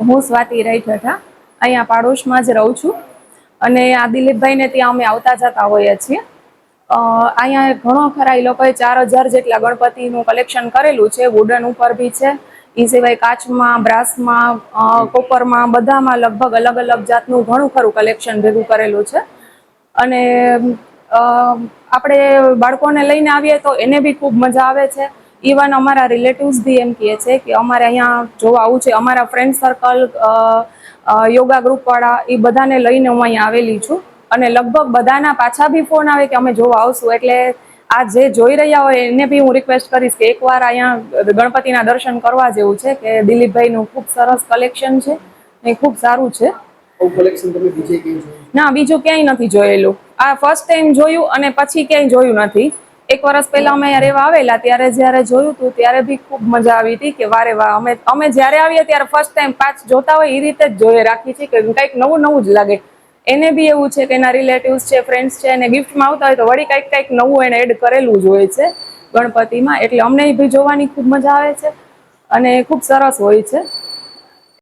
હું સ્વાતિ રાઈઠઠા અહીંયા પાડોશમાં જ રહું છું અને આ દિલીપભાઈને ત્યાં અમે આવતા જતા હોઈએ છીએ. અહીંયા ઘણો ખરા એ લોકોએ 4000 જેટલા ગણપતિનું કલેક્શન કરેલું છે. વુડન ઉપર બી છે, એ સિવાય કાચમાં, બ્રાસમાં, કોપરમાં, બધામાં લગભગ અલગ અલગ જાતનું ઘણું ખરું કલેક્શન ભેગું કરેલું છે. અને આપણે બાળકોને લઈને આવીએ તો એને બી ખૂબ મજા આવે છે. ઇવન અમારા રિલેટિવ્સ બી એમ કહે છે કે અમારે અહીંયા જોવા આવું છે. અમારા ફ્રેન્ડ સર્કલ, યોગા ગ્રુપવાળા, એ બધાને લઈને હું અહીંયા આવેલી છું અને લગભગ બધાના પાછા બી ફોન આવે કે અમે જોવા આવશું. એટલે આ જે જોઈ રહ્યા હોય એને બી હું રિક્વેસ્ટ કરીશ કે એકવાર અહીંયા ગણપતિના દર્શન કરવા જેવું છે, કે દિલીપભાઈનું ખૂબ સરસ કલેક્શન છે, એ ખૂબ સારું છે. ના, બીજું ક્યાંય નથી જોયેલું. આ ફર્સ્ટ ટાઈમ જોયું અને પછી ક્યાંય જોયું નથી. 1 વર્ષ પહેલા અમે અહીંયા રહેવા આવેલા ત્યારે જ્યારે જોયું હતું ત્યારે બી ખૂબ મજા આવી હતી કે વારે વાહ, અમે જ્યારે આવીએ ત્યારે ફર્સ્ટ ટાઈમ 5 જોતા હોય એ રીતે જ જોઈએ રાખી છે કે કંઈક નવું નવું જ લાગે. એને બી એવું છે કે એના રિલેટિવ્સ છે, ફ્રેન્ડ્સ છે, અને ગિફ્ટમાં આવતા હોય તો વળી કંઈક નવું એને એડ કરેલું જ હોય છે ગણપતિમાં. એટલે અમને એ બી જોવાની ખૂબ મજા આવે છે અને ખૂબ સરસ હોય છે.